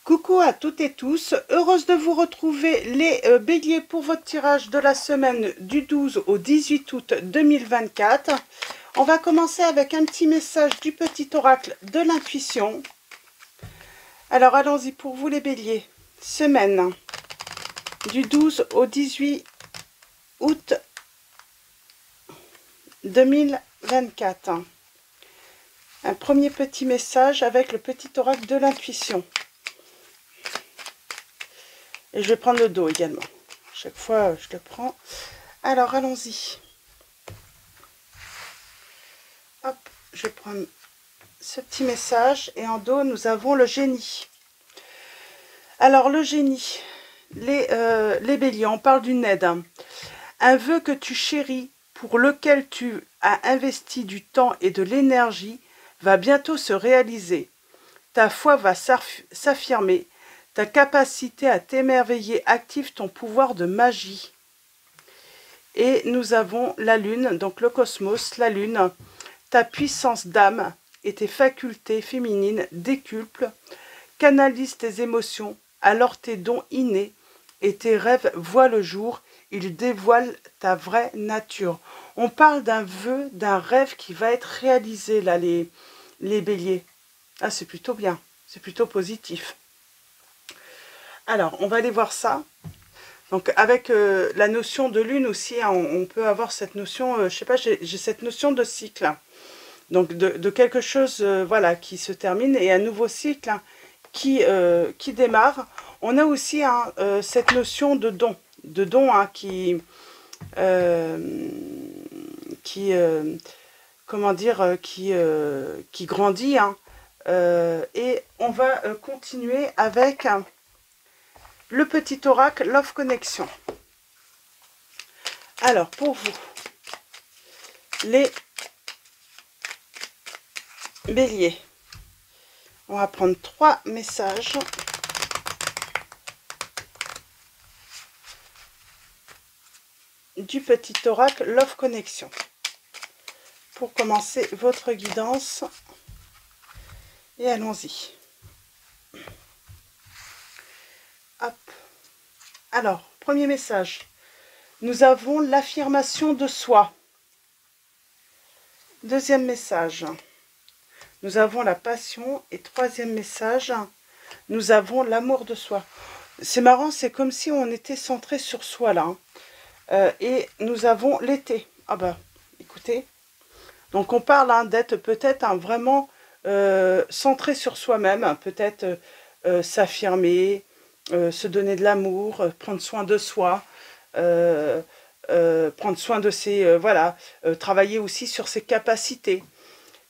Coucou à toutes et tous, heureuse de vous retrouver les béliers pour votre tirage de la semaine du 12 au 18 août 2024. On va commencer avec un petit message du petit oracle de l'intuition. Alors allons-y pour vous les béliers. Semaine du 12 au 18 août 2024. Un premier petit message avec le petit oracle de l'intuition. Et je vais prendre le dos également. Chaque fois, je le prends. Alors, allons-y. Hop, je vais prendre ce petit message. Et en dos, nous avons le génie. Alors, le génie, les béliers, on parle d'une aide. Un vœu que tu chéris, pour lequel tu as investi du temps et de l'énergie, va bientôt se réaliser. Ta foi va s'affirmer. Ta capacité à t'émerveiller active ton pouvoir de magie. Et nous avons la lune, donc le cosmos, la lune. Ta puissance d'âme et tes facultés féminines décuplent, canalisent tes émotions, alors tes dons innés et tes rêves voient le jour. Ils dévoilent ta vraie nature. On parle d'un vœu, d'un rêve qui va être réalisé, là, les béliers. Ah, c'est plutôt bien, c'est plutôt positif. Alors, on va aller voir ça. Donc, avec la notion de lune aussi, hein, on peut avoir cette notion, je sais pas, j'ai cette notion de cycle. Hein. Donc, de quelque chose, voilà, qui se termine et un nouveau cycle hein, qui démarre. On a aussi hein, cette notion de don hein, comment dire, qui grandit. Hein, et on va continuer avec... le petit oracle Love Connection. Alors, pour vous, les béliers, on va prendre 3 messages. Du petit oracle Love Connection. Pour commencer votre guidance. Et allons-y. Hop. Alors, premier message. Nous avons l'affirmation de soi. Deuxième message. Nous avons la passion. Et troisième message. Nous avons l'amour de soi. C'est marrant, c'est comme si on était centré sur soi là. Hein. Et nous avons l'été. Ah bah, écoutez. Donc on parle hein, d'être peut-être hein, vraiment centré sur soi-même. Peut-être s'affirmer. Se donner de l'amour, prendre soin de soi, prendre soin de ses... voilà, travailler aussi sur ses capacités.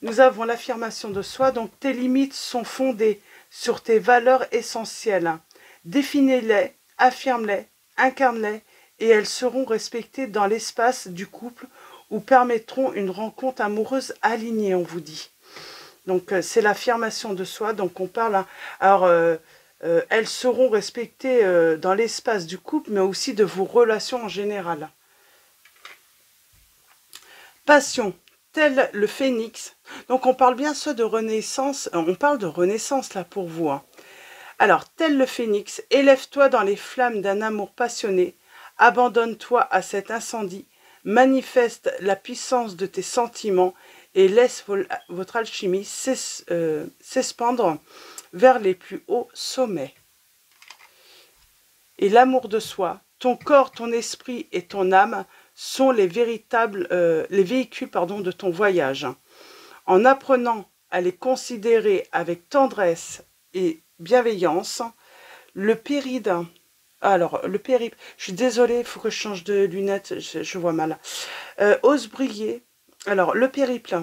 Nous avons l'affirmation de soi, donc tes limites sont fondées sur tes valeurs essentielles. Définis-les, affirme-les, incarne-les, et elles seront respectées dans l'espace du couple ou permettront une rencontre amoureuse alignée, on vous dit. Donc c'est l'affirmation de soi, donc on parle... Hein, alors... elles seront respectées dans l'espace du couple, mais aussi de vos relations en général. Passion, tel le phénix. Donc on parle bien ça de renaissance, on parle de renaissance là pour vous. Hein. Alors, tel le phénix, élève-toi dans les flammes d'un amour passionné, abandonne-toi à cet incendie, manifeste la puissance de tes sentiments et laisse votre alchimie s'expandre vers les plus hauts sommets. Et l'amour de soi, ton corps, ton esprit et ton âme sont les véhicules de ton voyage. En apprenant à les considérer avec tendresse et bienveillance, le périple, je suis désolée, il faut que je change de lunettes, je vois mal, ose briller, alors le périple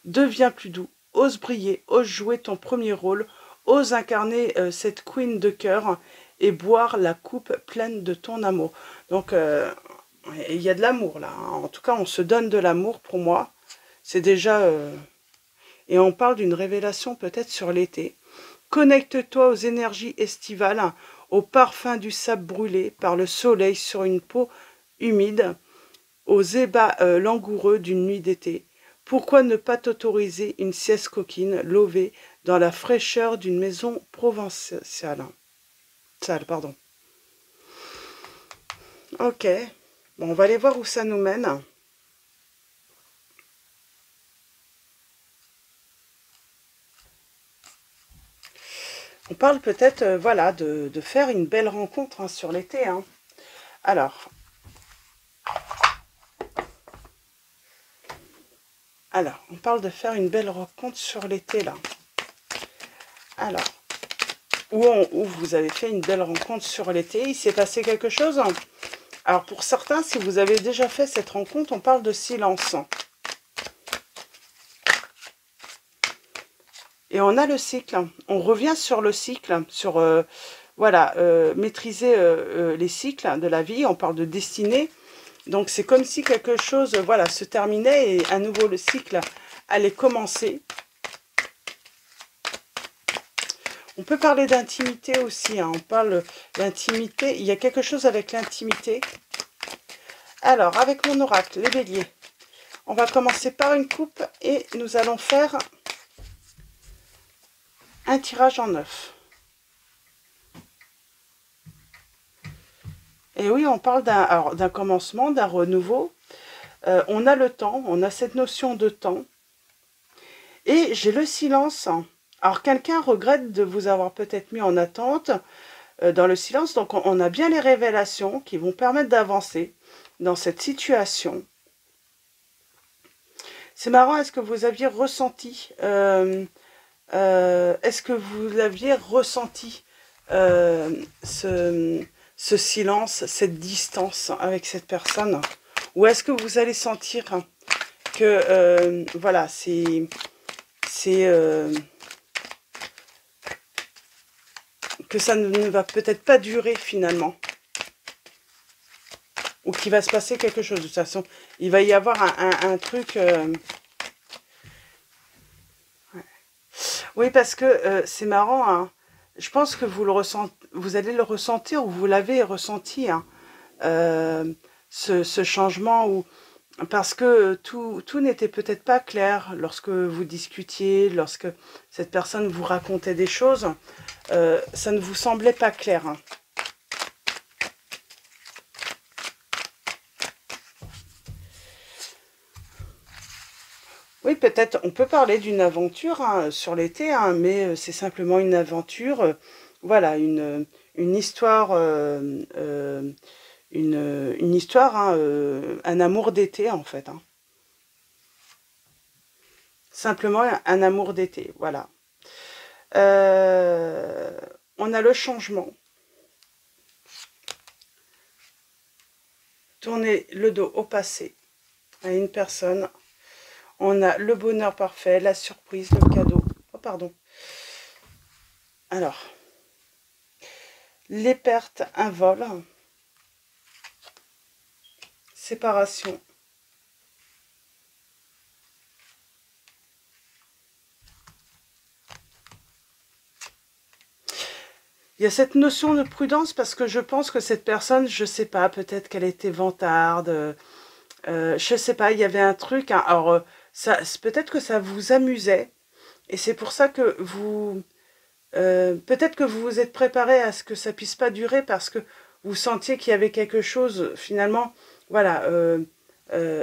devient plus doux, ose briller, ose jouer ton premier rôle, ose incarner cette queen de cœur et boire la coupe pleine de ton amour. Donc, il y a de l'amour là. Hein. En tout cas, on se donne de l'amour pour moi. C'est déjà... Et on parle d'une révélation peut-être sur l'été. Connecte-toi aux énergies estivales, au parfum du sable brûlé par le soleil sur une peau humide, aux ébats langoureux d'une nuit d'été. Pourquoi ne pas t'autoriser une sieste coquine, lovée dans la fraîcheur d'une maison provinciale. Pardon. Ok. Bon, on va aller voir où ça nous mène. On parle peut-être, voilà, de faire une belle rencontre hein, sur l'été. Hein. Alors, on parle de faire une belle rencontre sur l'été, là. Alors, où vous avez fait une belle rencontre sur l'été, il s'est passé quelque chose. Alors, pour certains, si vous avez déjà fait cette rencontre, on parle de silence. Et on a le cycle. On revient sur le cycle, sur, voilà, maîtriser les cycles de la vie. On parle de destinée. Donc, c'est comme si quelque chose, voilà, se terminait et à nouveau le cycle allait commencer. On peut parler d'intimité aussi, hein. On parle d'intimité. Il y a quelque chose avec l'intimité. Alors, avec mon oracle, les béliers, on va commencer par une coupe et nous allons faire un tirage en 9. Et oui, on parle d'un commencement, d'un renouveau. On a le temps, on a cette notion de temps. Et j'ai le silence. Alors, quelqu'un regrette de vous avoir peut-être mis en attente dans le silence. Donc, on a bien les révélations qui vont permettre d'avancer dans cette situation. C'est marrant, est-ce que vous aviez ressenti est-ce que vous aviez ressenti ce silence, cette distance avec cette personne? Ou est-ce que vous allez sentir que, voilà, que ça ne va peut-être pas durer finalement? Ou qu'il va se passer quelque chose. De toute façon, il va y avoir un truc... Oui, parce que c'est marrant, hein. Je pense que vous allez le ressentir ou vous l'avez ressenti, hein, ce changement, parce que tout n'était peut-être pas clair lorsque vous discutiez, lorsque cette personne vous racontait des choses, ça ne vous semblait pas clair. Hein. Oui, peut-être, on peut parler d'une aventure hein, sur l'été, hein, mais c'est simplement une aventure, voilà, une histoire, une histoire, hein, un amour d'été en fait. Hein. Simplement un amour d'été, voilà. On a le changement. Tourner le dos au passé à une personne. On a le bonheur parfait, la surprise, le cadeau. Oh, pardon. Alors, les pertes, un vol, séparation. Il y a cette notion de prudence parce que je pense que cette personne, je sais pas, peut-être qu'elle était vantarde, je sais pas, il y avait un truc. Hein, alors, peut-être que ça vous amusait et c'est pour ça que peut-être que vous vous êtes préparé à ce que ça puisse pas durer parce que vous sentiez qu'il y avait quelque chose finalement, voilà,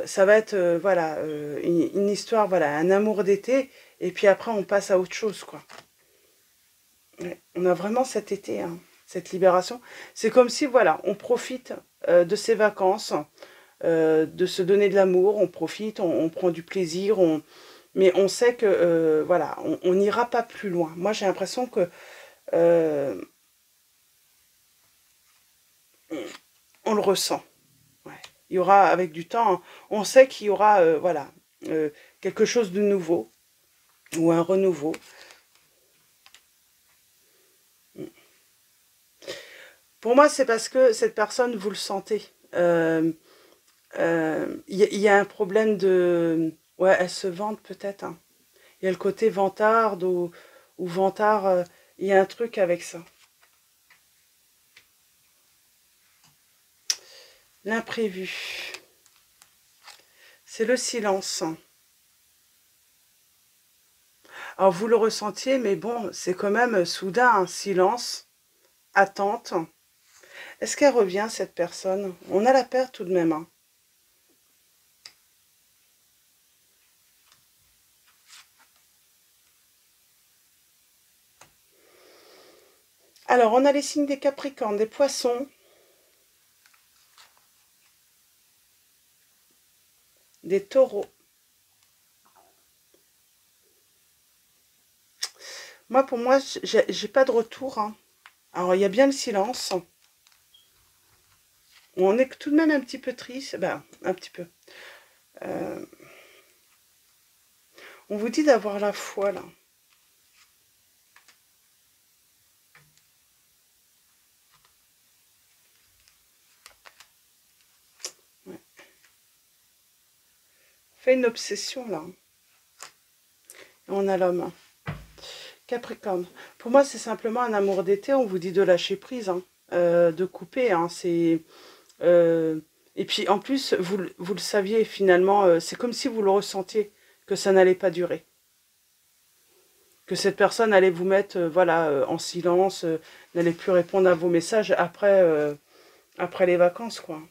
ça va être voilà une histoire, voilà, un amour d'été et puis après on passe à autre chose quoi. Ouais, on a vraiment cet été, hein, cette libération. C'est comme si voilà, on profite de ses vacances, de se donner de l'amour, on profite, on prend du plaisir, mais on sait que voilà, on n'ira pas plus loin. Moi j'ai l'impression que euh, on le ressent. Ouais. Il y aura, avec du temps, on sait qu'il y aura, voilà, quelque chose de nouveau, ou un renouveau. Pour moi, c'est parce que cette personne, vous le sentez. Il y a un problème de... Ouais, elle se vante peut-être. Hein. Il y a le côté vantarde ou vantard. Il y a un truc avec ça. L'imprévu. C'est le silence. Alors, vous le ressentiez, mais bon, c'est quand même soudain un silence, attente. Est-ce qu'elle revient, cette personne? On a la perte tout de même, hein. Alors, on a les signes des Capricornes, des Poissons, des Taureaux. Moi, pour moi, j'ai pas de retour, hein. Alors, il y a bien le silence. On est tout de même un petit peu triste. Ben, un petit peu. Euh, on vous dit d'avoir la foi, là. Ouais. Fait une obsession, là. Et on a l'homme. Capricorne. Pour moi, c'est simplement un amour d'été. On vous dit de lâcher prise, hein, de couper. Hein, c'est... et puis, en plus, vous le saviez, finalement, c'est comme si vous le ressentiez, que ça n'allait pas durer. Que cette personne allait vous mettre voilà, en silence, n'allait plus répondre à vos messages après les vacances, quoi.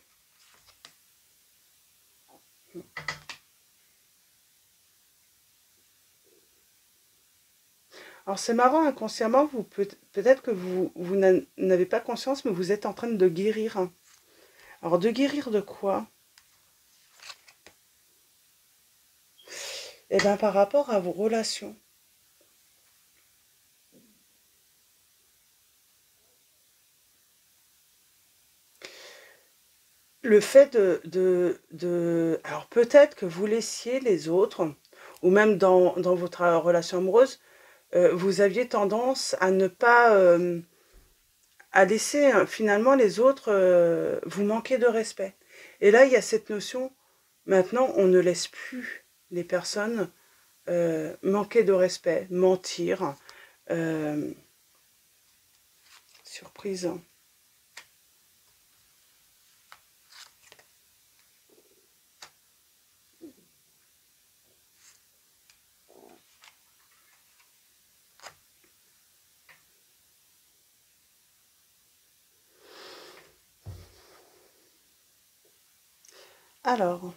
Alors c'est marrant, inconsciemment, peut-être que vous n'avez pas conscience, mais vous êtes en train de guérir. Alors de guérir de quoi? Eh bien par rapport à vos relations. Le fait alors peut-être que vous laissiez les autres, ou même dans votre relation amoureuse, vous aviez tendance à ne pas, à laisser finalement les autres vous manquer de respect. Et là, il y a cette notion, maintenant, on ne laisse plus les personnes manquer de respect, mentir, euh, surprise. Alors,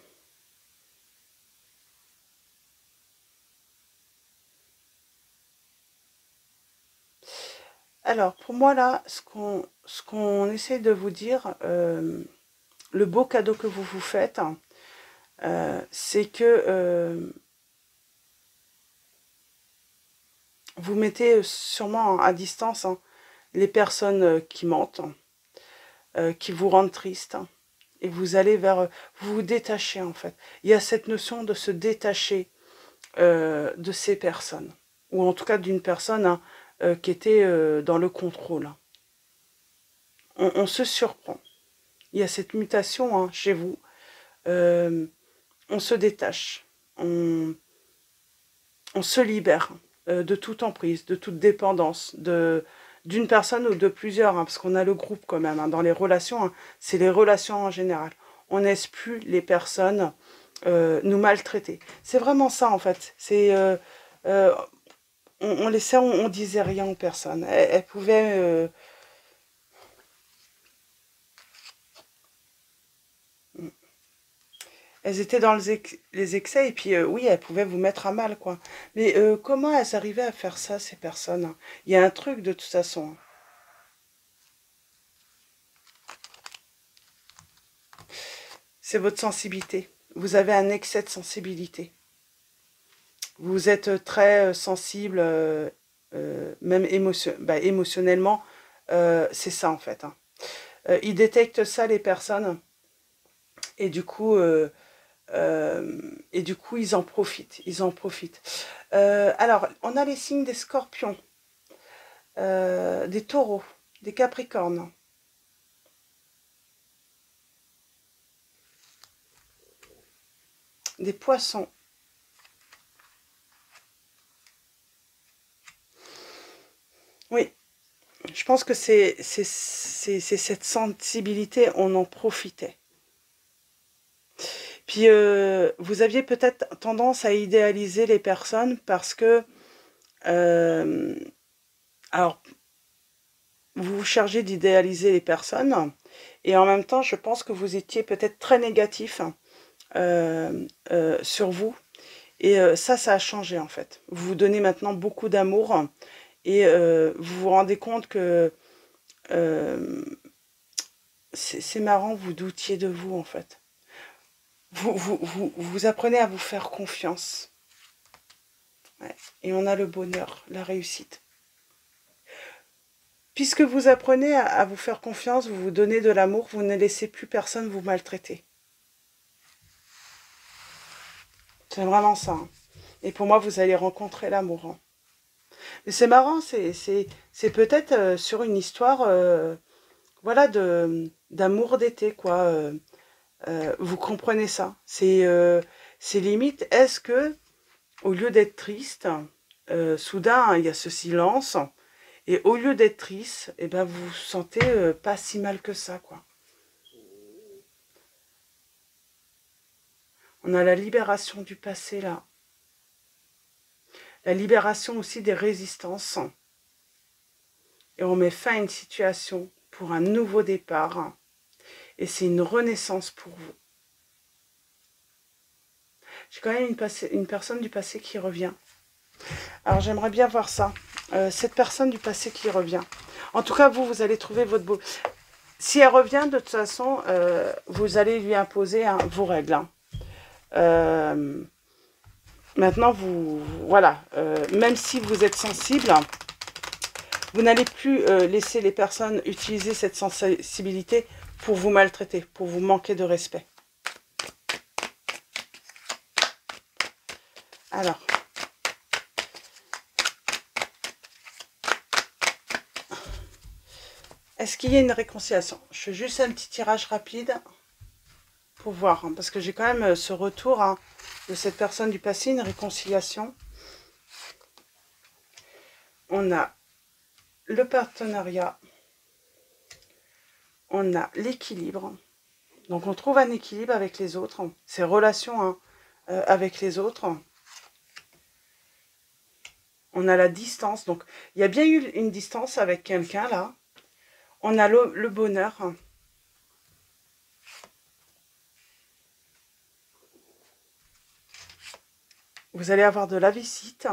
pour moi là, ce qu'on essaie de vous dire, le beau cadeau que vous vous faites, c'est que vous mettez sûrement à distance hein, les personnes qui mentent, qui vous rendent triste, et vous allez vers, vous vous détachez en fait. Il y a cette notion de se détacher de ces personnes, ou en tout cas d'une personne hein, qui était dans le contrôle. On se surprend. Il y a cette mutation hein, chez vous. On se détache. On se libère de toute emprise, de toute dépendance, d'une personne ou de plusieurs, hein, parce qu'on a le groupe quand même. Hein, dans les relations, hein, c'est les relations en général. On ne laisse plus les personnes nous maltraiter. C'est vraiment ça en fait. C'est on laissait, on disait rien aux personnes. Elles pouvaient elles étaient dans les excès et puis oui, elles pouvaient vous mettre à mal, quoi. Mais comment elles arrivaient à faire ça, ces personnes? Hein. Il y a un truc de toute façon. Hein. C'est votre sensibilité. Vous avez un excès de sensibilité. Vous êtes très sensible, même émotionnellement. C'est ça, en fait. Hein. Ils détectent ça, les personnes. Et du coup, ils en profitent. Ils en profitent. Alors, on a les signes des scorpions, des taureaux, des capricornes. Des poissons. Oui, je pense que c'est cette sensibilité, on en profitait. Puis vous aviez peut-être tendance à idéaliser les personnes parce que Alors, vous vous chargez d'idéaliser les personnes, et en même temps, je pense que vous étiez peut-être très négatif sur vous, et ça a changé en fait. Vous vous donnez maintenant beaucoup d'amour, et vous vous rendez compte que c'est marrant, vous doutiez de vous en fait. Vous apprenez à vous faire confiance. Ouais. Et on a le bonheur, la réussite. Puisque vous apprenez à vous faire confiance, vous vous donnez de l'amour, vous ne laissez plus personne vous maltraiter. C'est vraiment ça. Hein. Et pour moi, vous allez rencontrer l'amour. Hein. Mais c'est marrant, c'est peut-être sur une histoire voilà, d'amour d'été, quoi. Vous comprenez ça. C'est limite, est-ce que, au lieu d'être triste, soudain, hein, il y a ce silence, et au lieu d'être triste, eh ben, vous vous sentez pas si mal que ça, quoi. On a la libération du passé, là. La libération aussi des résistances. Et on met fin à une situation pour un nouveau départ. Et c'est une renaissance pour vous. J'ai quand même une personne du passé qui revient. Alors j'aimerais bien voir ça. Cette personne du passé qui revient. En tout cas, vous allez trouver votre beau... Si elle revient, de toute façon, vous allez lui imposer vos règles. Hein. Maintenant, voilà, même si vous êtes sensible, vous n'allez plus laisser les personnes utiliser cette sensibilité pour vous maltraiter, pour vous manquer de respect. Alors, est-ce qu'il y a une réconciliation? Je fais juste un petit tirage rapide pour voir, hein, parce que j'ai quand même ce retour hein, de cette personne du passé, une réconciliation. On a le partenariat, on a l'équilibre. Donc on trouve un équilibre avec les autres, ces relations hein, avec les autres. On a la distance, donc il y a bien eu une distance avec quelqu'un là. On a le bonheur. Vous allez avoir de la visite.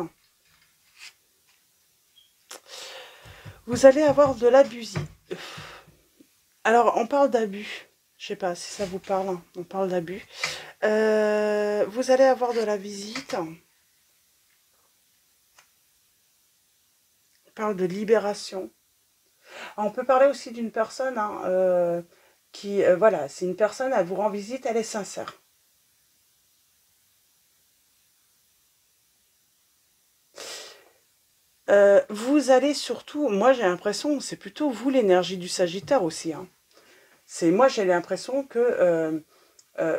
Vous allez avoir de l'abus. Alors, on parle d'abus. Je sais pas si ça vous parle. Hein. On parle d'abus. Vous allez avoir de la visite. On parle de libération. Alors, on peut parler aussi d'une personne hein, qui, voilà, c'est une personne, elle vous rend visite, elle est sincère. Vous allez surtout, moi j'ai l'impression, c'est plutôt vous l'énergie du Sagittaire aussi. Hein. Moi j'ai l'impression que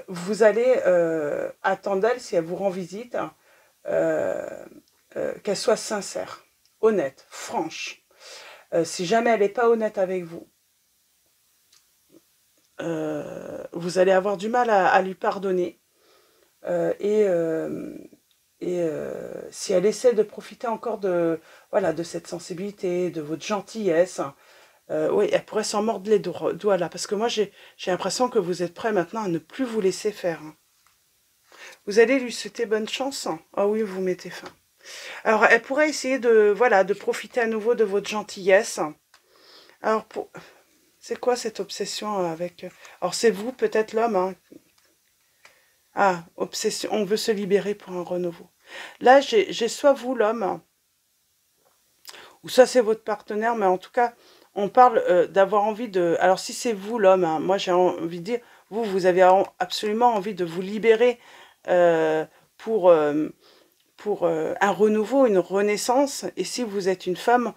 vous allez attendre d'elle, si elle vous rend visite, qu'elle soit sincère, honnête, franche. Si jamais elle n'est pas honnête avec vous, vous allez avoir du mal à lui pardonner. Et si elle essaie de profiter encore voilà, de cette sensibilité, de votre gentillesse, oui, elle pourrait s'en mordre les doigts là. Parce que moi, j'ai l'impression que vous êtes prêt maintenant à ne plus vous laisser faire. Hein. Vous allez lui souhaiter bonne chance. Ah oui, vous mettez fin. Alors, elle pourrait essayer voilà, de profiter à nouveau de votre gentillesse. Alors, c'est quoi cette obsession avec... Alors, c'est vous, peut-être l'homme. Hein. Ah, obsession. On veut se libérer pour un renouveau. Là, j'ai soit vous, l'homme, ou soit c'est votre partenaire, mais en tout cas, on parle d'avoir envie de... Alors, si c'est vous, l'homme, hein, moi, j'ai envie de dire, vous avez absolument envie de vous libérer pour un renouveau, une renaissance. Et si vous êtes une femme,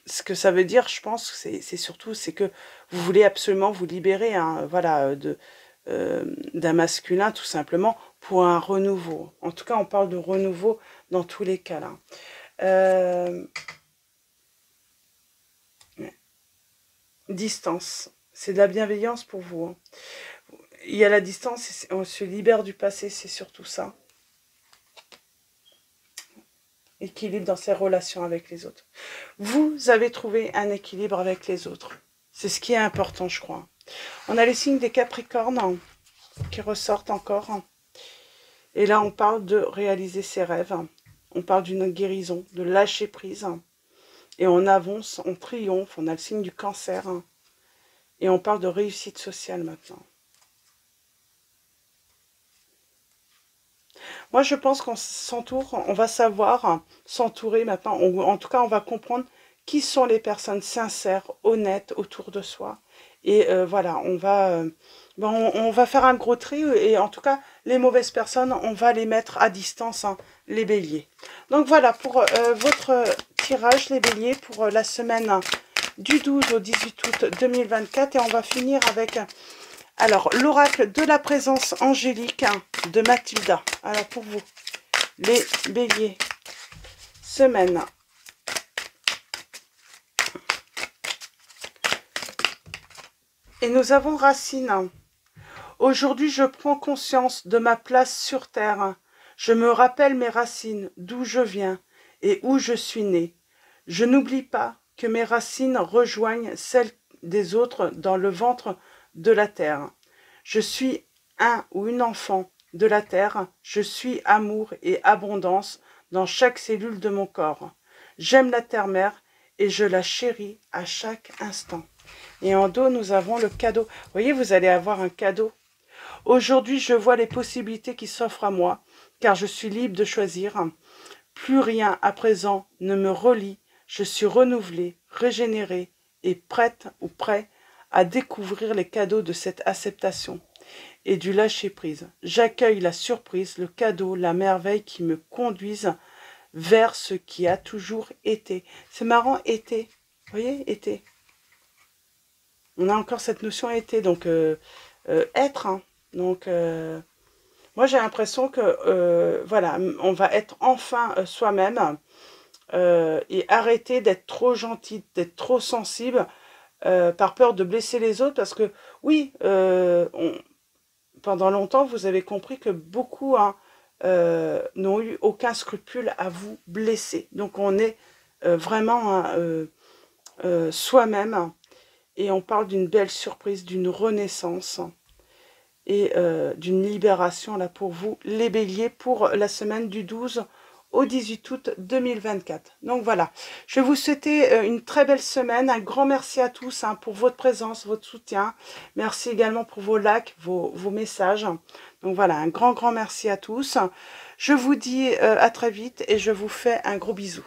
ce que ça veut dire, je pense, c'est surtout, c'est que vous voulez absolument vous libérer, hein, voilà, d'un masculin, tout simplement, pour un renouveau. En tout cas, on parle de renouveau dans tous les cas, là. Distance. C'est de la bienveillance pour vous. Hein. Il y a la distance, on se libère du passé, c'est surtout ça. équilibre dans ses relations avec les autres. Vous avez trouvé un équilibre avec les autres. C'est ce qui est important, je crois. On a les signes des Capricornes qui ressortent encore. Et là, on parle de réaliser ses rêves. On parle d'une guérison, de lâcher prise. Et on avance, on triomphe. On a le signe du Cancer. Et on parle de réussite sociale maintenant. Moi, je pense qu'on s'entoure, on va savoir s'entourer maintenant. En tout cas, on va comprendre qui sont les personnes sincères, honnêtes autour de soi. Et voilà, on va faire un gros tri. Et en tout cas, les mauvaises personnes, on va les mettre à distance, hein, les béliers. Donc voilà, pour votre tirage, les béliers, pour la semaine du 12 au 18 août 2024. Et on va finir avec... Alors, l'oracle de la présence angélique de Mathilda. Alors, pour vous, les béliers, semaine. Et nous avons Racine. Aujourd'hui, je prends conscience de ma place sur terre. Je me rappelle mes racines, d'où je viens et où je suis né. Je n'oublie pas que mes racines rejoignent celles des autres dans le ventre de la terre. Je suis un ou une enfant de la terre. Je suis amour et abondance dans chaque cellule de mon corps. J'aime la terre-mère et je la chéris à chaque instant. Et en dos, nous avons le cadeau. Vous voyez, vous allez avoir un cadeau. Aujourd'hui, je vois les possibilités qui s'offrent à moi, car je suis libre de choisir. Plus rien à présent ne me relie. Je suis renouvelée, régénérée et prête ou prêt à découvrir les cadeaux de cette acceptation et du lâcher-prise. J'accueille la surprise, le cadeau, la merveille qui me conduisent vers ce qui a toujours été. C'est marrant, été. Vous voyez, été. On a encore cette notion été, donc être. Hein. Donc, moi j'ai l'impression que, voilà, on va être enfin soi-même et arrêter d'être trop gentil, d'être trop sensible par peur de blesser les autres. Parce que, oui, pendant longtemps, vous avez compris que beaucoup hein, n'ont eu aucun scrupule à vous blesser. Donc, on est vraiment soi-même. Et on parle d'une belle surprise, d'une renaissance et d'une libération là pour vous, les béliers, pour la semaine du 12 au 18 août 2024. Donc voilà, je vais vous souhaiter une très belle semaine. Un grand merci à tous hein, pour votre présence, votre soutien. Merci également pour vos likes, vos messages. Donc voilà, un grand merci à tous. Je vous dis à très vite et je vous fais un gros bisou.